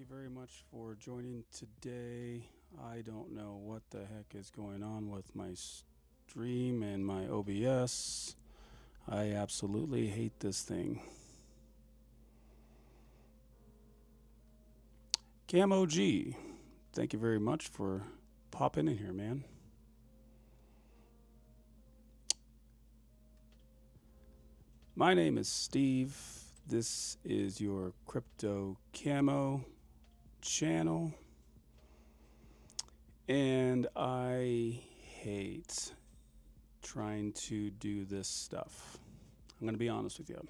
you very much for joining today. I don't know what the heck is going on with my stream and my OBS. I absolutely hate this thing. Camo G, thank you very much for popping in here, man. My name is Steve. This is your Crypto Camo channel. And I hate trying to do this stuff. I'm going to be honest with you.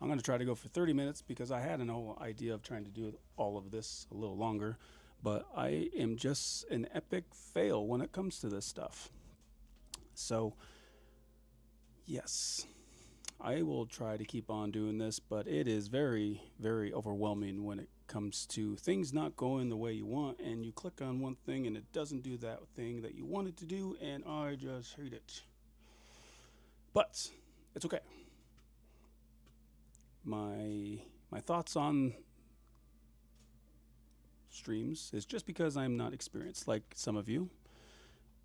I'm going to try to go for 30 minutes because I had an whole idea of trying to do all of this a little longer, but I am just an epic fail when it comes to this stuff. So, yes, I will try to keep on doing this, but it is very, very overwhelming when it comes to things not going the way you want, and you click on one thing and it doesn't do that thing that you wanted to do, and I just hate it. But it's okay. My thoughts on streams is just because I'm not experienced like some of you,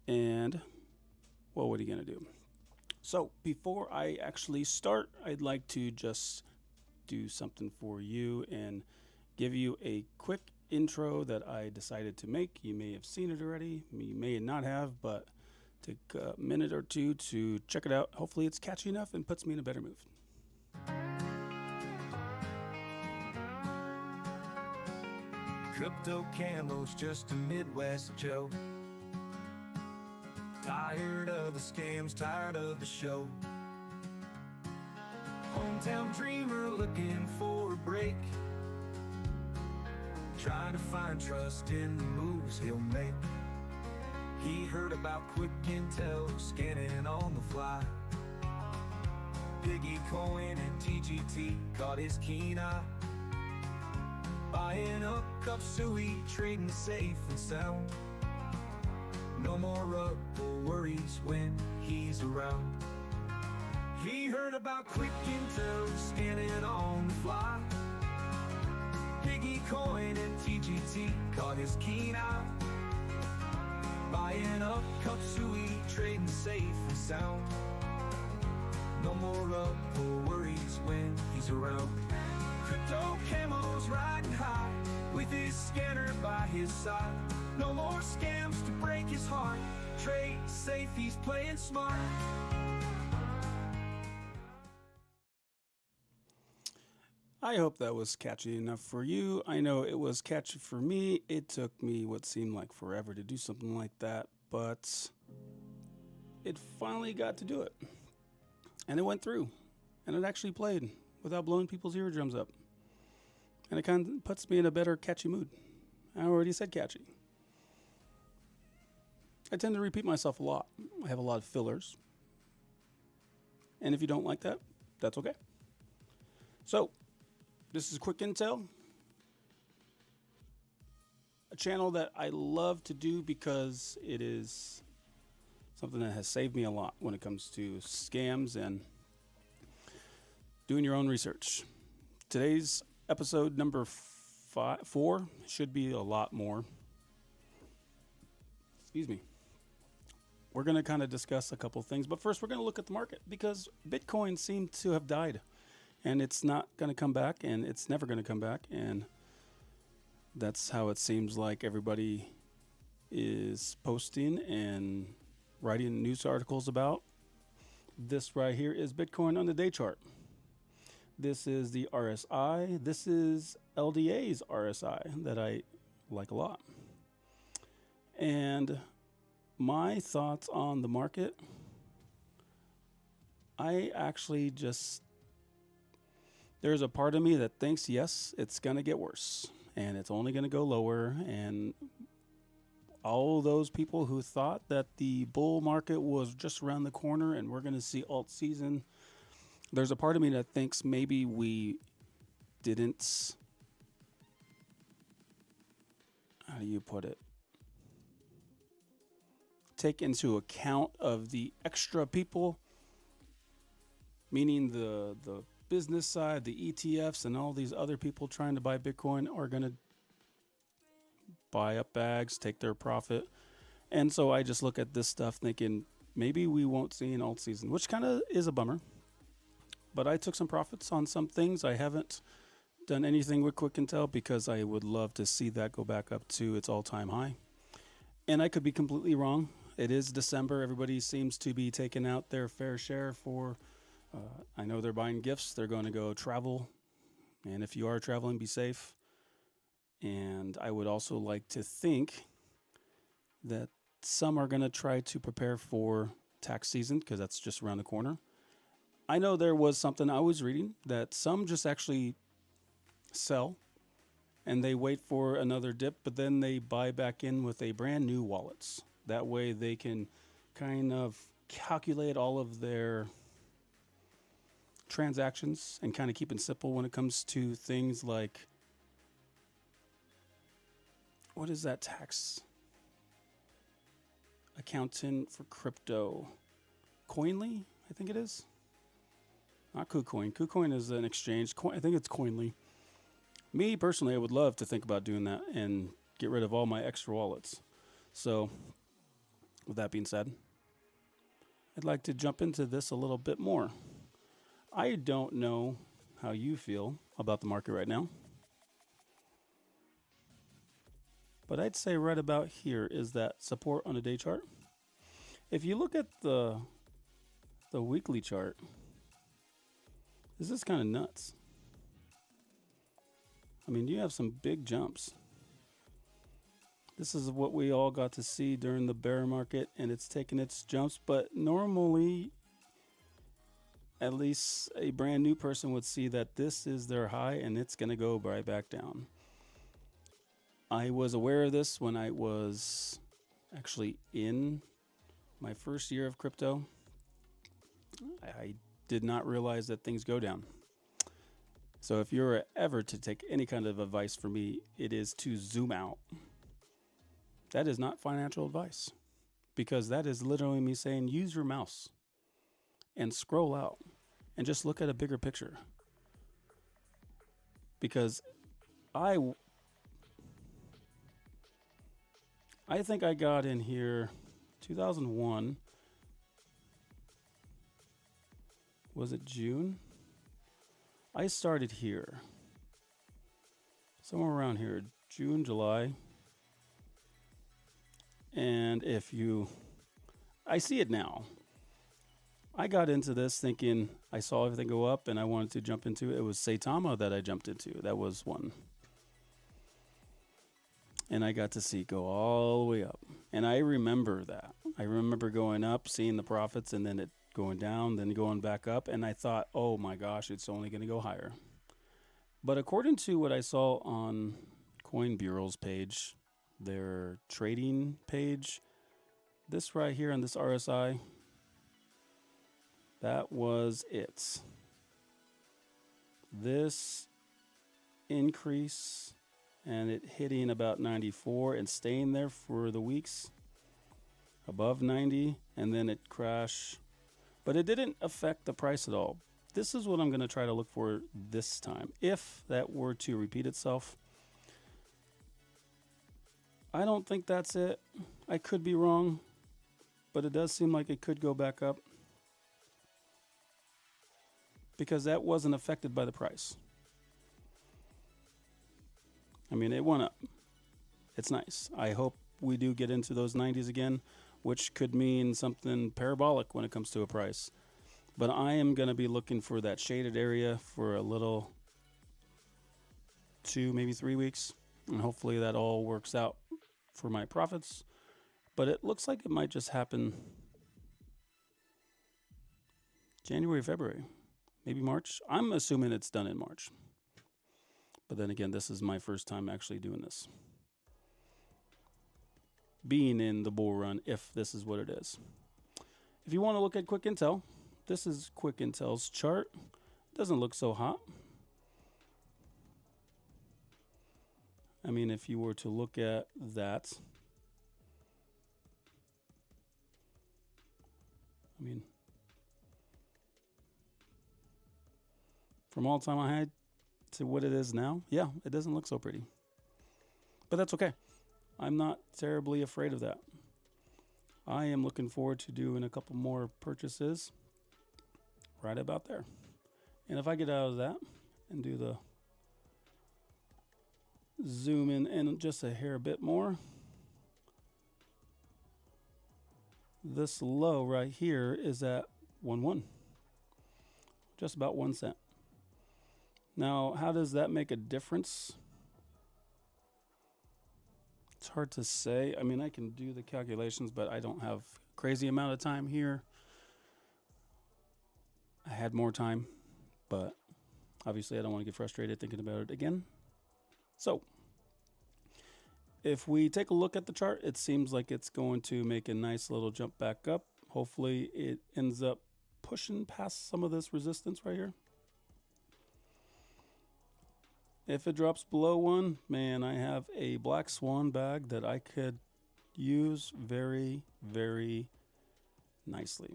and well, what are you gonna do? So before I actually start, I'd like to just do something for you and give you a quick intro that I decided to make. You may have seen it already, you may not have, but take a minute or two to check it out. Hopefully it's catchy enough and puts me in a better mood. Crypto Camo's just a Midwest Joe. Tired of the scams, tired of the show. Hometown dreamer looking for a break. Trying to find trust in the moves he'll make. He heard about quick intel, scanning on the fly. Piggy coin and TGT caught his keen eye. Buying up cup suey, trading safe and sound. No more worries when he's around. He heard about quick intel, scanning on the fly. Piggy coin and TGT caught his keen eye. Buying up cup suey, trading safe and sound. No more worries when he's around. Crypto Camo's riding high with his scanner by his side. No more scams to break his heart. Trade safe, he's playing smart. I hope that was catchy enough for you. I know it was catchy for me. It took me what seemed like forever to do something like that, but it finally got to do it. And it went through. And it actually played without blowing people's eardrums up. And it kind of puts me in a better catchy mood. I already said catchy. I tend to repeat myself a lot. I have a lot of fillers. And if you don't like that, that's okay. So, this is Quick Intel. A channel that I love to do because it is something that has saved me a lot when it comes to scams and doing your own research. Today's episode number 4 should be a lot more. Excuse me. We're going to kind of discuss a couple things, but first we're going to look at the market because Bitcoin seemed to have died and it's not going to come back and it's never going to come back, and that's how it seems like everybody is posting and writing news articles about. This right here is Bitcoin on the day chart. This is the RSI. This is LDA's RSI that I like a lot. And my thoughts on the market, I actually just, there's a part of me that thinks, yes, it's going to get worse and it's only going to go lower. And all those people who thought that the bull market was just around the corner and we're going to see alt season, there's a part of me that thinks maybe we didn't, how do you put it, take into account of the extra people, meaning the business side, the ETFs, and all these other people trying to buy Bitcoin are going to buy up bags, take their profit. And so I just look at this stuff thinking maybe we won't see an alt season, which kind of is a bummer. But I took some profits on some things. I haven't done anything with Quick Intel because I would love to see that go back up to its all-time high. And I could be completely wrong. It is December. Everybody seems to be taking out their fair share for, I know they're buying gifts. They're going to go travel. And if you are traveling, be safe. And I would also like to think that some are going to try to prepare for tax season because that's just around the corner. I know there was something I was reading that some just actually sell and they wait for another dip, but then they buy back in with a brand new wallets. That way they can kind of calculate all of their transactions and kind of keep it simple when it comes to things like, what is that tax accountant for crypto? Coinly, I think it is. Not KuCoin. KuCoin is an exchange. I think it's Coinly. Me, personally, I would love to think about doing that and get rid of all my extra wallets. So, with that being said, I'd like to jump into this a little bit more. I don't know how you feel about the market right now, but I'd say right about here is that support on a day chart. If you look at the weekly chart, this is kind of nuts. I mean, you have some big jumps. This is what we all got to see during the bear market, and it's taken its jumps. But normally, at least a brand new person would see that this is their high, and it's going to go right back down. I was aware of this when I was actually in my first year of crypto. I did not realize that things go down. So if you're ever to take any kind of advice from me, it is to zoom out. That is not financial advice, because that is literally me saying use your mouse and scroll out and just look at a bigger picture. Because I think I got in here 2001. Was it June? I started here. Somewhere around here, June, July. And I see it now. I got into this thinking I saw everything go up and I wanted to jump into it. It was Saitama that I jumped into. That was one. And I got to see it go all the way up. And I remember that. I remember going up, seeing the profits, and then it going down, then going back up. And I thought, oh my gosh, it's only going to go higher. But according to what I saw on Coin Bureau's page, their trading page, this right here on this RSI, that was it. This increase and it hitting about 94 and staying there for the weeks above 90, and then it crashed. But it didn't affect the price at all. This is what I'm going to try to look for this time. If that were to repeat itself, I don't think that's it. I could be wrong, but it does seem like it could go back up because that wasn't affected by the price. I mean, it went up. It's nice. I hope we do get into those 90s again, which could mean something parabolic when it comes to a price. But I am going to be looking for that shaded area for a little 2, maybe 3 weeks. And hopefully that all works out for my profits. But it looks like it might just happen January, February, maybe March. I'm assuming it's done in March. But then again, this is my first time actually doing this. Being in the bull run, if this is what it is. If you want to look at Quick Intel, this is Quick Intel's chart. Doesn't look so hot. I mean, if you were to look at that, I mean, from all-time high to what it is now, yeah, it doesn't look so pretty. But that's okay. I'm not terribly afraid of that. I am looking forward to doing a couple more purchases right about there. And if I get out of that and do the zoom in just a hair bit more, this low right here is at 1.1, just about 1 cent. Now, how does that make a difference? It's hard to say. I mean, I can do the calculations, but I don't have a crazy amount of time here. I had more time, but obviously I don't want to get frustrated thinking about it again. So, if we take a look at the chart, it seems like it's going to make a nice little jump back up. Hopefully it ends up pushing past some of this resistance right here. If it drops below 1, man, I have a black swan bag that I could use very, very nicely.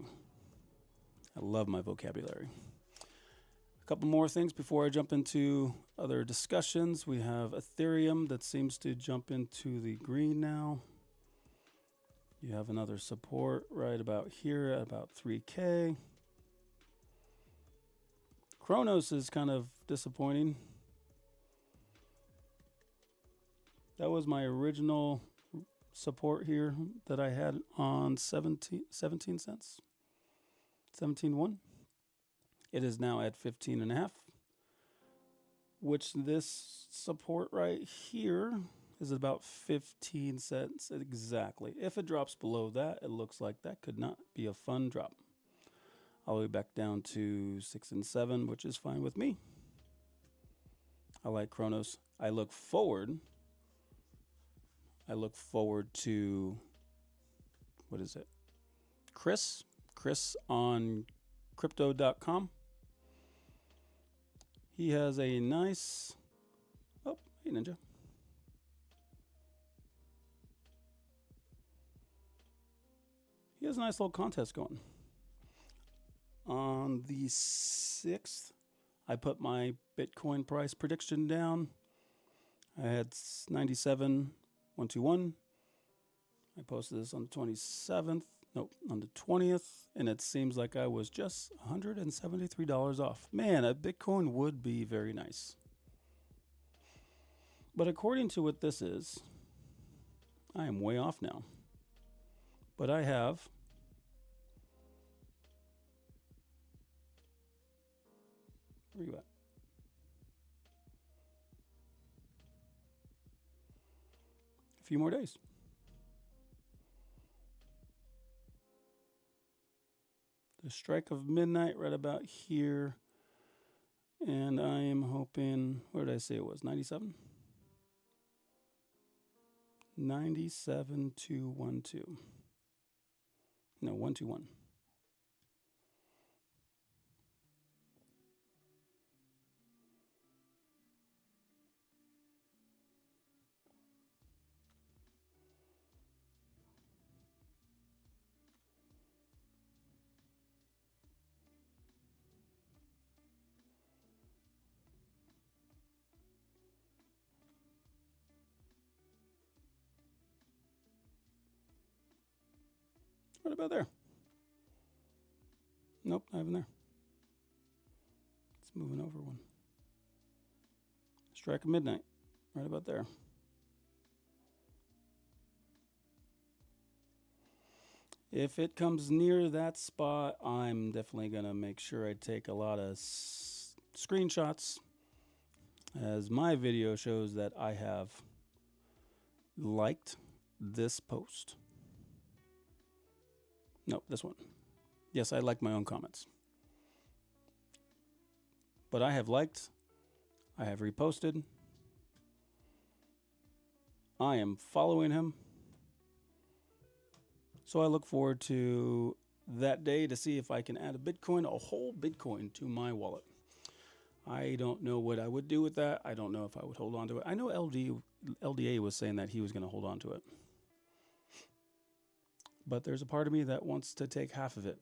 I love my vocabulary. A couple more things before I jump into other discussions. We have Ethereum that seems to jump into the green now. You have another support right about here at about 3K. Kronos is kind of disappointing. That was my original support here that I had on 17 cents, 17.1. It is now at 15.5, which this support right here is about 15 cents exactly. If it drops below that, it looks like that could not be a fun drop. All the way back down to 6 and 7, which is fine with me. I like Kronos. I look forward to, what is it? Chris on crypto.com. He has a nice, oh, hey Ninja. He has a nice little contest going. On the 6th, I put my Bitcoin price prediction down. I had 97,121. I posted this on the 27th. Nope, on the 20th, and it seems like I was just $173 off. Man, a Bitcoin would be very nice. But according to what this is, I am way off now. But I have where are you at? A few more days. The strike of midnight right about here. And I am hoping, what did I say it was? 97? 97,212. No, 121. Right about there. Nope, not even there. It's moving over one. Strike of midnight. Right about there. If it comes near that spot, I'm definitely going to make sure I take a lot of screenshots, as my video shows that I have liked this post. No, this one. Yes, I like my own comments. But I have liked, I have reposted, I am following him. So I look forward to that day to see if I can add a whole Bitcoin to my wallet. I don't know what I would do with that. I don't know if I would hold on to it. I know LDA was saying that he was going to hold on to it. But there's a part of me that wants to take half of it,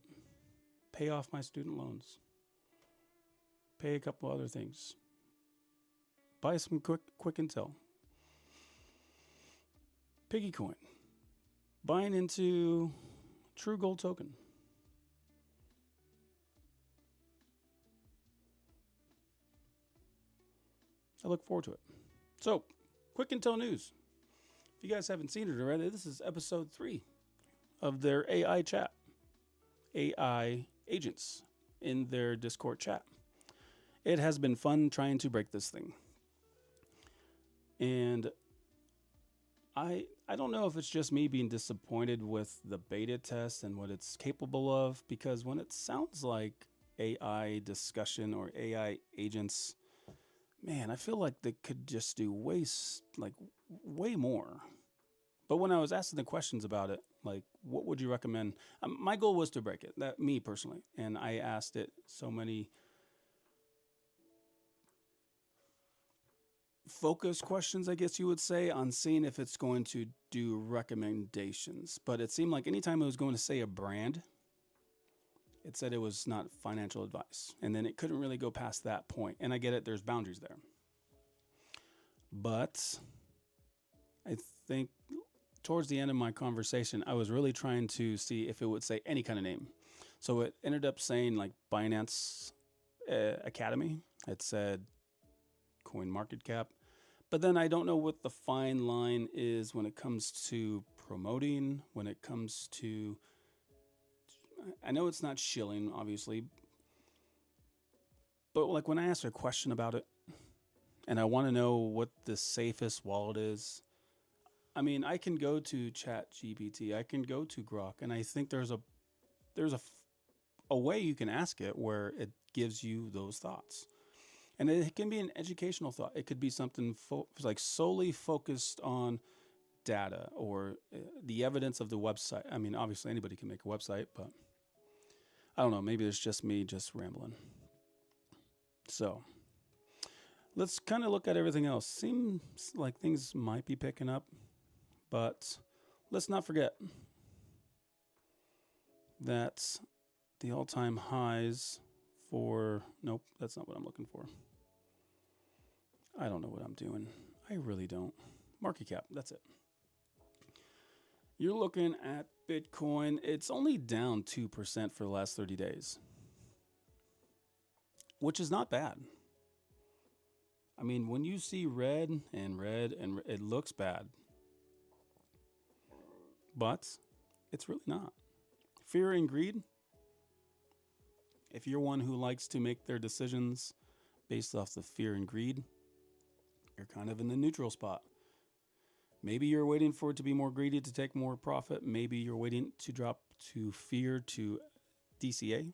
pay off my student loans, pay a couple other things, buy some quick intel. Piggy coin. Buying into True Gold token. I look forward to it. So, quick intel news. If you guys haven't seen it already, this is episode 3 of their AI chat. AI agents in their Discord chat. It has been fun trying to break this thing. And I don't know if it's just me being disappointed with the beta test and what it's capable of, because when it sounds like AI discussion or AI agents, man, I feel like they could just do way more. But when I was asking the questions about it, like, what would you recommend? My goal was to break it, me personally. And I asked it so many focus questions, I guess you would say, on seeing if it's going to do recommendations. But it seemed like anytime it was going to say a brand, it said it was not financial advice. And then it couldn't really go past that point. And I get it, there's boundaries there. But I think towards the end of my conversation, I was really trying to see if it would say any kind of name. So it ended up saying like Binance Academy. It said Coin Market Cap. But then I don't know what the fine line is when it comes to promoting, when it comes to, I know it's not shilling, obviously. But like when I ask a question about it and I want to know what the safest wallet is, I mean, I can go to ChatGPT, I can go to Grok, and I think there's a way you can ask it where it gives you those thoughts. And it can be an educational thought. It could be something like solely focused on data or the evidence of the website. I mean, obviously anybody can make a website, but I don't know. Maybe it's just me just rambling. So let's kind of look at everything else. Seems like things might be picking up, but let's not forget that the all-time highs for, nope, that's not what I'm looking for. I don't know what I'm doing. I really don't. Market cap, that's it. You're looking at Bitcoin. It's only down 2% for the last 30 days, which is not bad. I mean, when you see red and red, it looks bad. But it's really not. Fear and greed. If you're one who likes to make their decisions based off the fear and greed, you're kind of in the neutral spot. Maybe you're waiting for it to be more greedy to take more profit. Maybe you're waiting to drop to fear to DCA.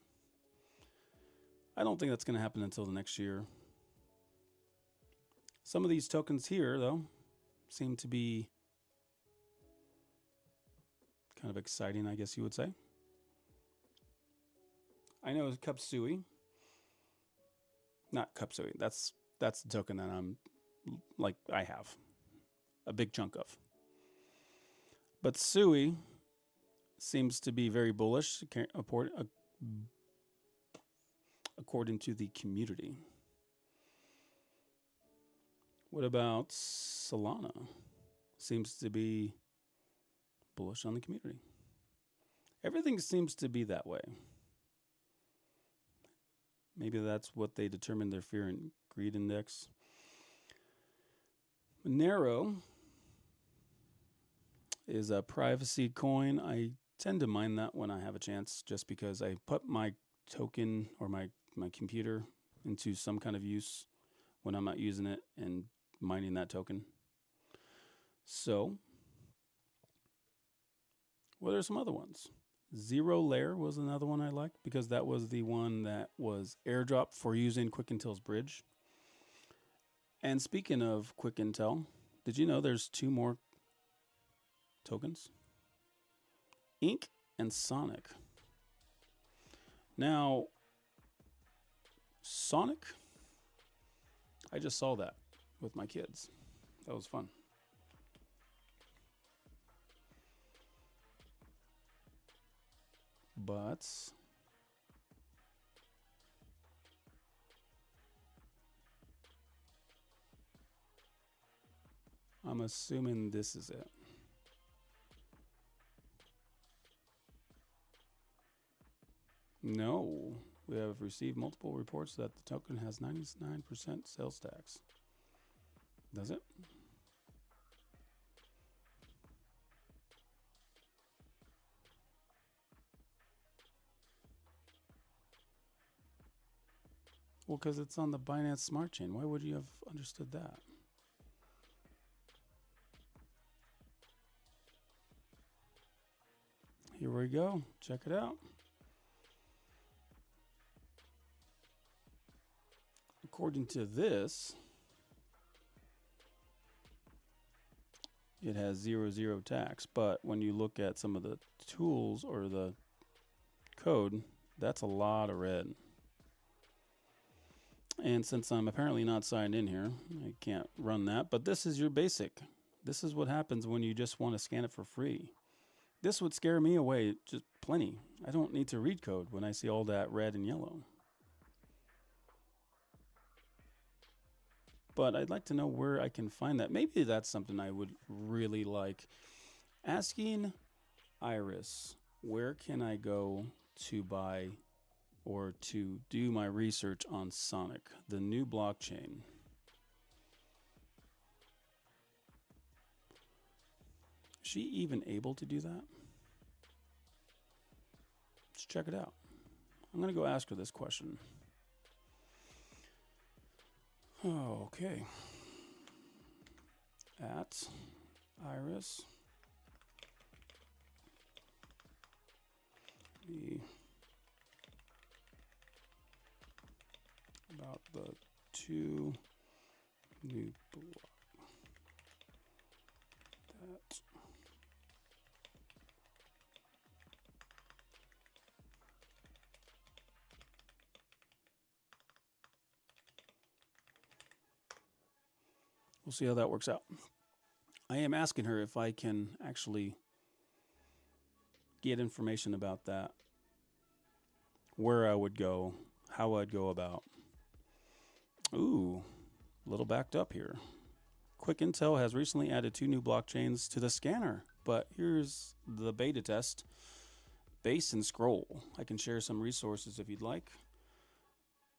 I don't think that's going to happen until the next year. Some of these tokens here, though, seem to be kind of exciting, I guess you would say. I know Cup Sui. Not Cup Sui. That's the token that I have a big chunk of. But Sui seems to be very bullish according to the community. What about Solana? Seems to be bullish on the community. Everything seems to be that way. Maybe that's what they determine their fear and greed index. Monero is a privacy coin. I tend to mine that when I have a chance, just because I put my token or my computer into some kind of use when I'm not using it and mining that token. So, what are some other ones? Zero Layer was another one I liked because that was the one that was airdropped for using Quick Intel's bridge. And speaking of Quick Intel, did you know there's 2 more tokens? Ink and Sonic. Now, Sonic, I just saw that with my kids. That was fun. But I'm assuming this is it. No. We have received multiple reports that the token has 99% sales tax. Does it? Well, because it's on the Binance Smart Chain. Why would you have understood that? Here we go. Check it out. According to this, it has 0 tax. But when you look at some of the tools or the code, that's a lot of red. And since I'm apparently not signed in here, I can't run that. But this is your basic. This is what happens when you just want to scan it for free. This would scare me away just plenty. I don't need to read code when I see all that red and yellow. But I'd like to know where I can find that. Maybe that's something I would really like. Asking Iris, where can I go to buy or to do my research on Sonic, the new blockchain? Is she even able to do that? Let's check it out. I'm going to go ask her this question. Okay. At Iris. About the 2 new block. That. We'll see how that works out. I am asking her if I can actually get information about that, where I would go, how I'd go about. Ooh, a little backed up here. Quick Intel has recently added 2 new blockchains to the scanner, but here's the beta test. Base and Scroll. I can share some resources if you'd like,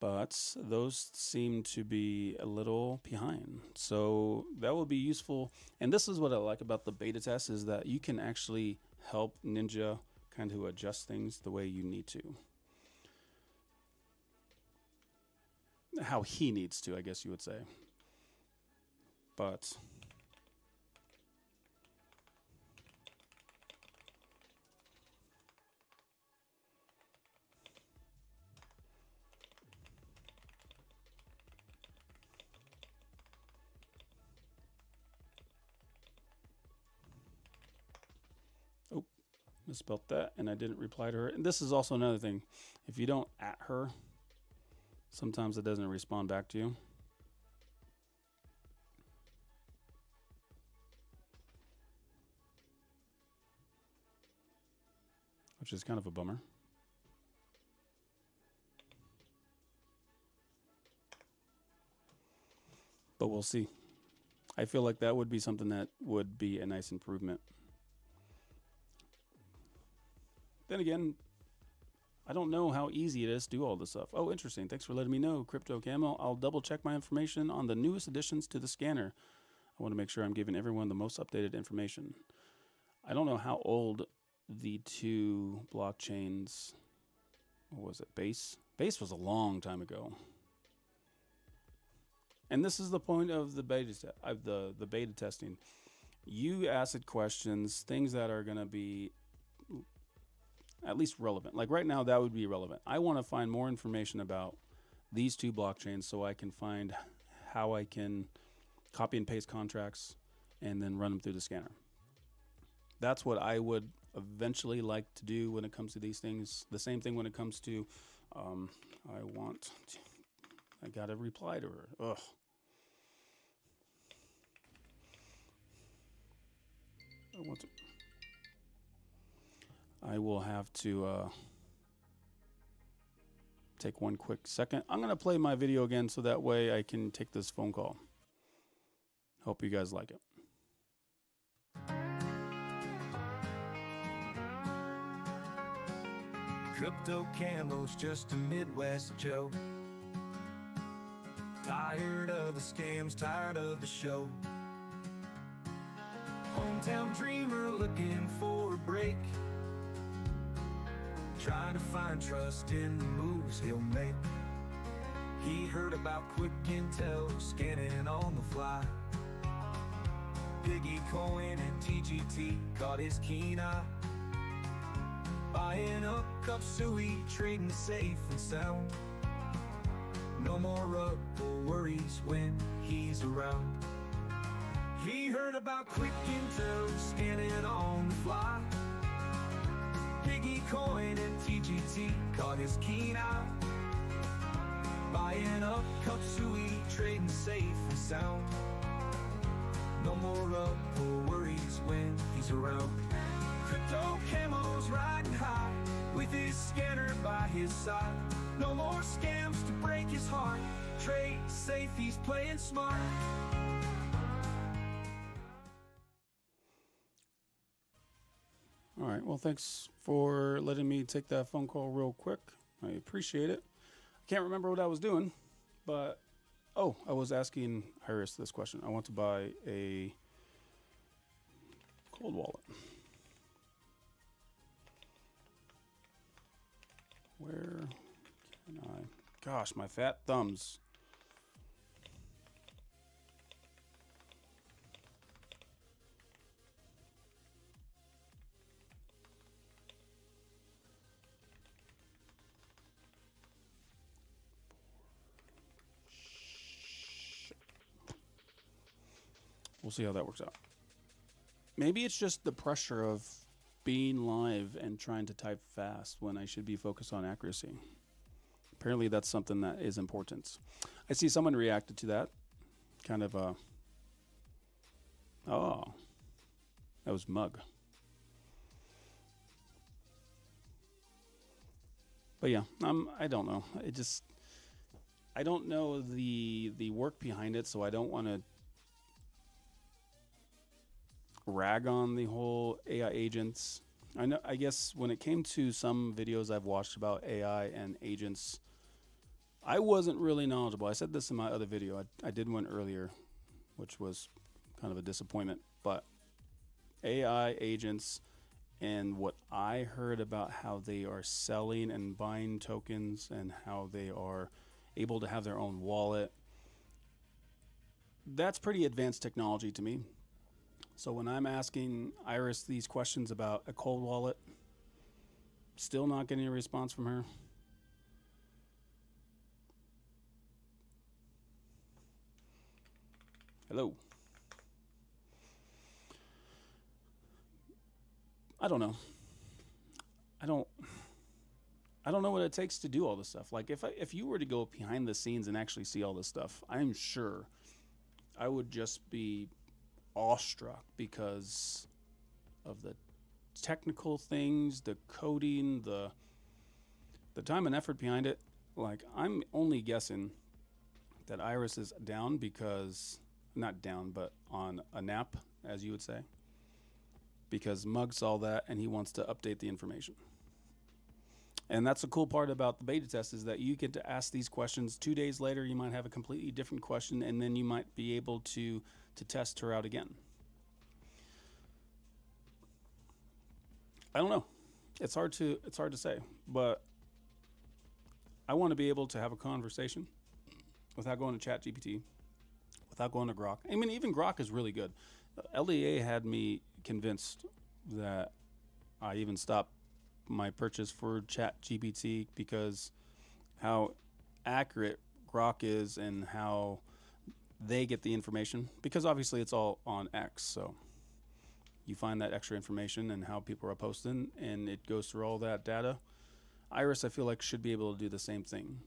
but those seem to be a little behind. So that will be useful. And this is what I like about the beta test, is that you can actually help Ninja kind of adjust things the way you need to. How he needs to, I guess you would say. But oh, misspelled that, and I didn't reply to her. And this is also another thing. If you don't at her, sometimes it doesn't respond back to you. Which is kind of a bummer. But we'll see. I feel like that would be something that would be a nice improvement. Then again, I don't know how easy it is to do all this stuff. Oh, interesting. Thanks for letting me know, Crypto Camo. I'll double check my information on the newest additions to the scanner. I want to make sure I'm giving everyone the most updated information. I don't know how old the 2 blockchains, what was it, Base? Base was a long time ago. And this is the point of the beta testing. You ask it questions, things that are going to be at least relevant. Like right now, that would be relevant. I want to find more information about these 2 blockchains so I can find how I can copy and paste contracts and then run them through the scanner. That's what I would eventually like to do when it comes to these things. The same thing when it comes to, I got to reply to her. Ugh. I will have to take one quick second. I'm going to play my video again so that way I can take this phone call. Hope you guys like it. Crypto camo's just a Midwest Joe. Tired of the scams, tired of the show. Hometown dreamer looking for a break. Trying to find trust in the moves he'll make. He heard about quick intel, scanning on the fly. Piggy coin and TGT caught his keen eye. Buying up cup suey, trading safe and sound. No more up or worries when he's around. He heard about quick intel, scanning on the fly. Piggy coin and TGT caught his keen eye. Buying up cup suey, trading safe and sound. No more up or worries when he's around. Crypto camo's riding high with his scanner by his side. No more scams to break his heart. Trade safe, he's playing smart. All right, well, thanks for letting me take that phone call real quick. I appreciate it. I can't remember what I was doing, but I was asking Iris this question. I want to buy a cold wallet. Where can I? Gosh, my fat thumbs. We'll see how that works out. Maybe it's just the pressure of being live and trying to type fast when I should be focused on accuracy. Apparently that's something that is important. I see someone reacted to that. Kind of oh, that was Mug. But yeah, I don't know. I don't know the work behind it, so I don't want to rag on the whole AI agents. I guess when it came to some videos I've watched about AI and agents, I wasn't really knowledgeable. I said this in my other video. I did one earlier, which was kind of a disappointment. But AI agents and what I heard about how they are selling and buying tokens and how they are able to have their own wallet, that's pretty advanced technology to me. So when I'm asking Iris these questions about a cold wallet, still not getting a response from her. Hello. I don't know. I don't know what it takes to do all this stuff. Like if you were to go behind the scenes and actually see all this stuff, I'm sure I would just be awestruck because of the technical things, the coding, the time and effort behind it. Like, I'm only guessing that Iris is down because, not down, but on a nap, as you would say, because Mug saw that and he wants to update the information. And that's the cool part about the beta test, is that you get to ask these questions. 2 days later, you might have a completely different question, and then you might be able to test her out again. I don't know. It's hard to say, but I want to be able to have a conversation without going to ChatGPT, without going to Grok. I mean, even Grok is really good. LDA had me convinced that I even stopped my purchase for ChatGPT because how accurate Grok is and how they get the information, because obviously it's all on X, so you find that extra information and how people are posting, and it goes through all that data. Iris, I feel like, should be able to do the same thing,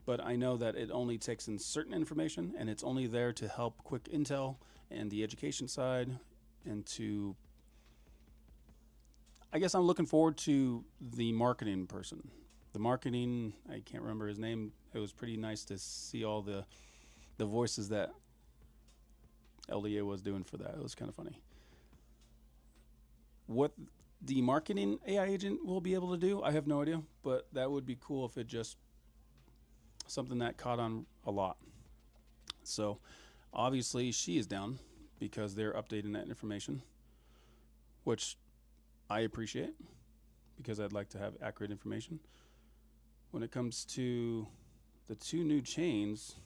but I know that it only takes in certain information, and it's only there to help quick intel and the education side, and to, I guess I'm looking forward to the marketing person. The marketing, I can't remember his name. It was pretty nice to see all the voices that LDA was doing for that. It was kind of funny. What the marketing AI agent will be able to do, I have no idea, but that would be cool if it just something that caught on a lot. So obviously she is down because they're updating that information, which I appreciate because I'd like to have accurate information. When it comes to the two new chains,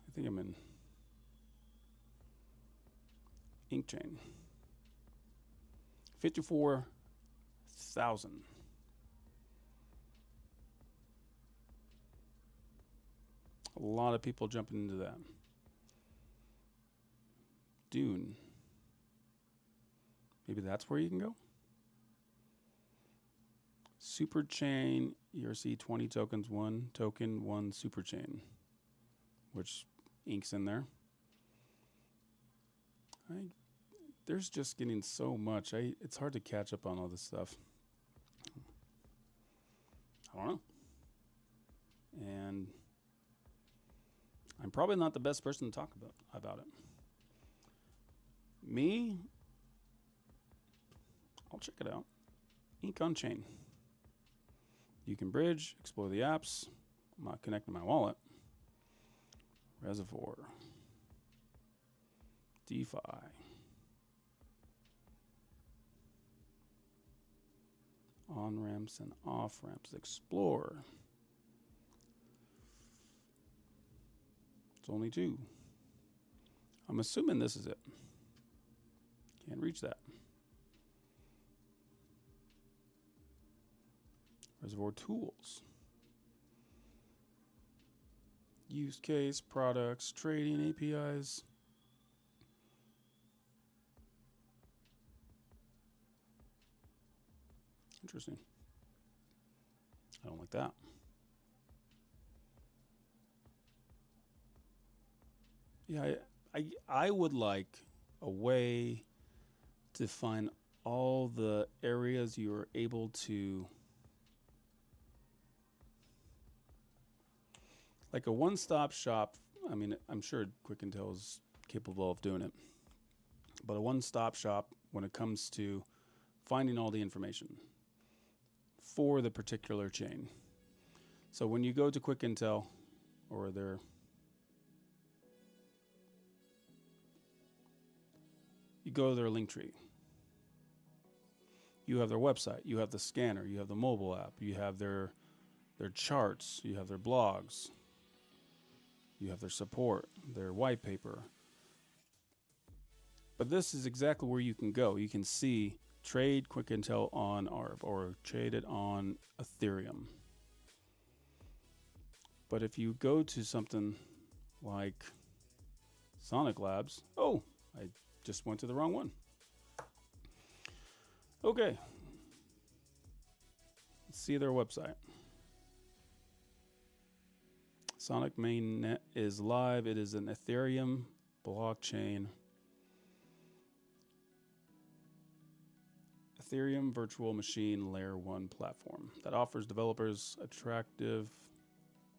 I think I'm in Ink Chain. 54,000. A lot of people jumping into that. Dune. Maybe that's where you can go. Super chain, ERC 20 tokens, 1 token, 1 super chain, which Ink's in there. There's just getting so much. It's hard to catch up on all this stuff. I don't know. And I'm probably not the best person to talk about it. Me, I'll check it out. Ink on chain. You can bridge, explore the apps. I'm not connecting my wallet. Reservoir. DeFi. On ramps and off ramps. Explore. It's only 2. I'm assuming this is it. Can't reach that. Reservoir tools. Use case, products, trading, APIs. Interesting. I don't like that. Yeah, I would like a way to find all the areas you are able to, like a one-stop shop. I mean, I'm sure Quick Intel is capable of doing it, but a one-stop shop when it comes to finding all the information for the particular chain. So when you go to Quick Intel or you go to their link tree. You have their website, you have the scanner, you have the mobile app, you have their charts, you have their blogs, you have their support, their white paper. But this is exactly where you can go. You can see trade Quick Intel on ARB or trade it on Ethereum. But if you go to something like Sonic Labs, oh, I just went to the wrong one. Okay. Let's see their website. Sonic mainnet is live. It is an Ethereum blockchain. Ethereum virtual machine layer 1 platform that offers developers attractive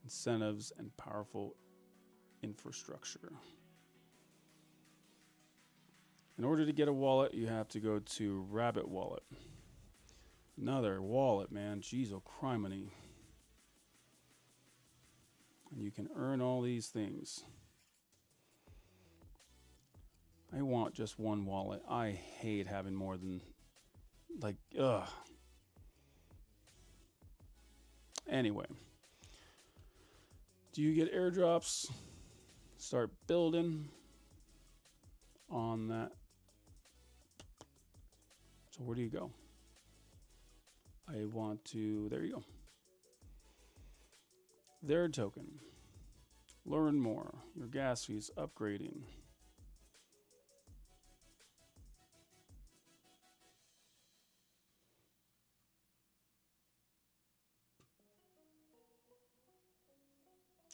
incentives and powerful infrastructure. In order to get a wallet, you have to go to Rabbit Wallet. Another wallet, man. Jeez, oh criminy. And you can earn all these things. I want just one wallet. I hate having more than, like, ugh. Anyway. Do you get airdrops? Start building on that. So where do you go? I want to, there you go. Their token. Learn more. Your gas fees upgrading.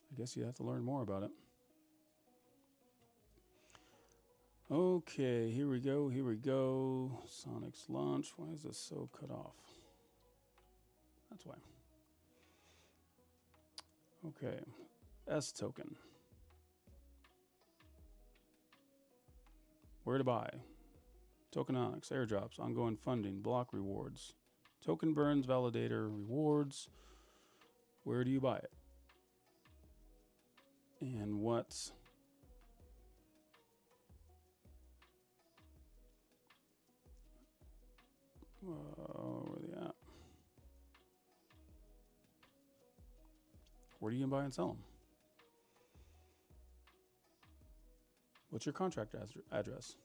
I guess you have to learn more about it. Okay, here we go, here we go. Sonic's launch. Why is this so cut off? That's why. Okay, S token. Where to buy? Tokenomics, airdrops, ongoing funding, block rewards, token burns, validator rewards. Where do you buy it? And what's where are they at? Where do you buy and sell them? What's your contract address?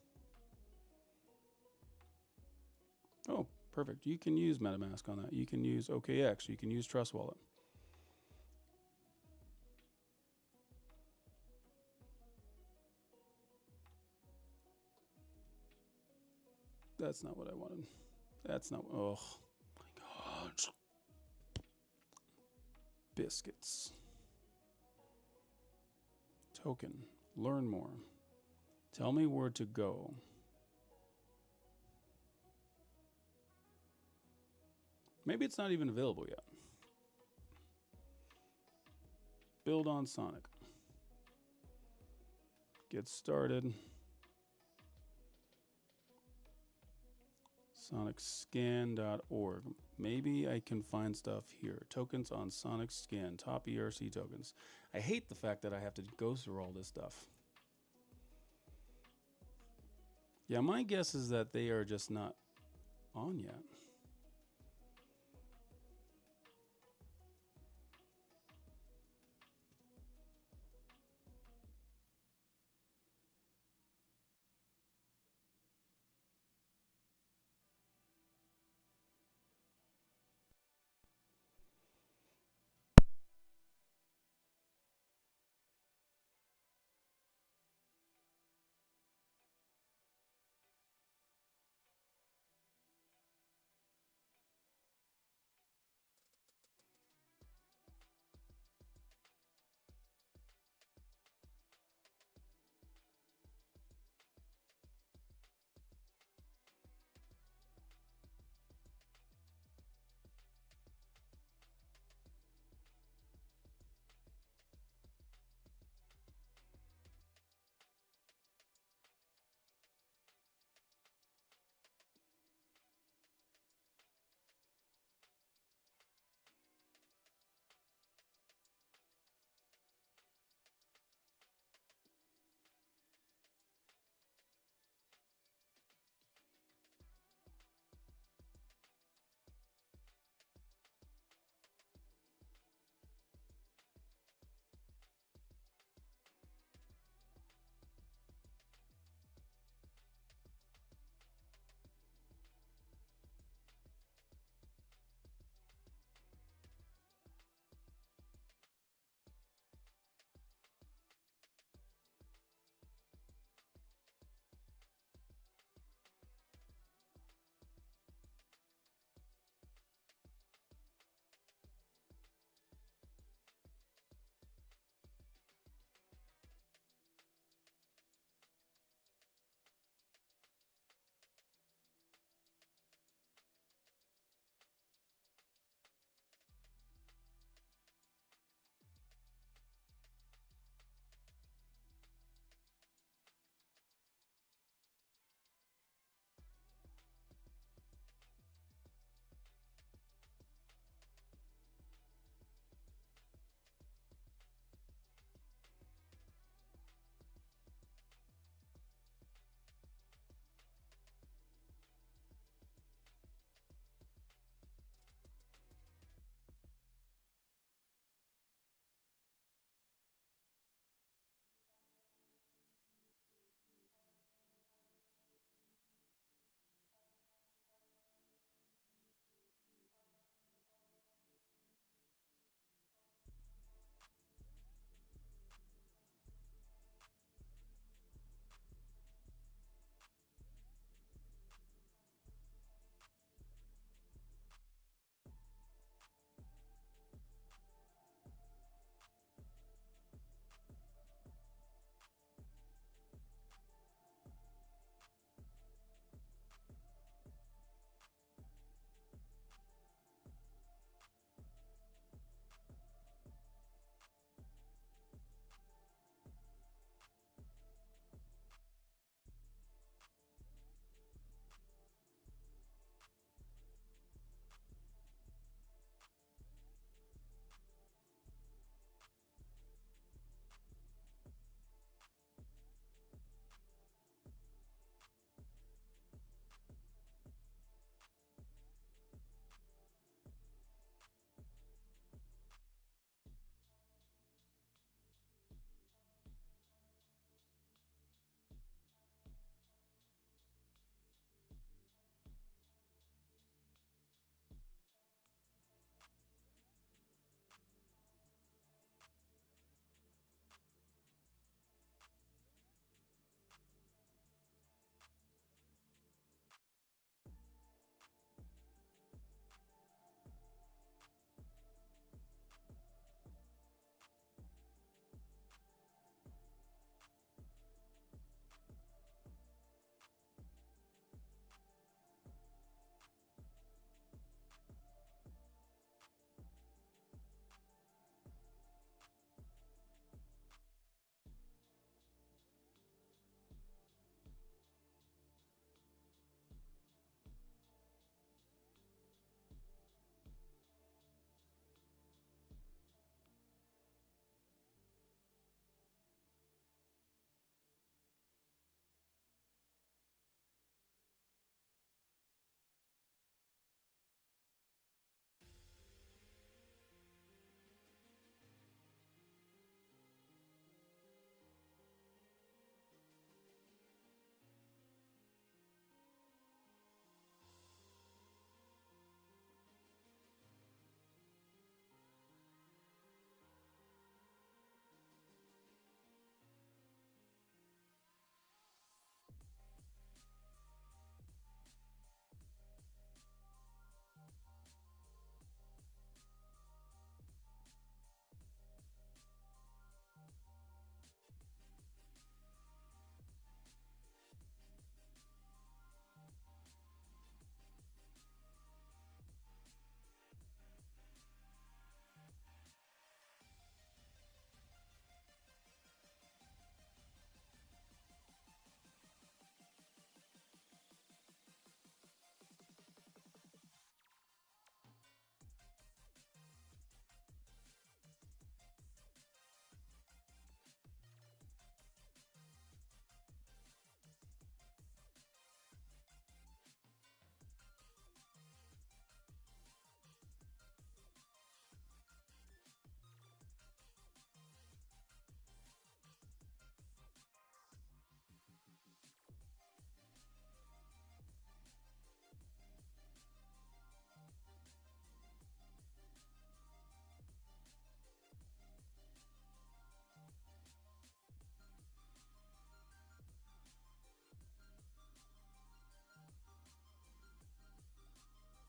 Oh, perfect. You can use MetaMask on that. You can use OKX. You can use Trust Wallet. That's not what I wanted. That's not. Oh my God. Biscuits. Token. Learn more. Tell me where to go. Maybe it's not even available yet. Build on Sonic. Get started. SonicScan.org. Maybe I can find stuff here. Tokens on Sonic Scan. Top ERC tokens. I hate the fact that I have to go through all this stuff. Yeah, my guess is that they are just not on yet.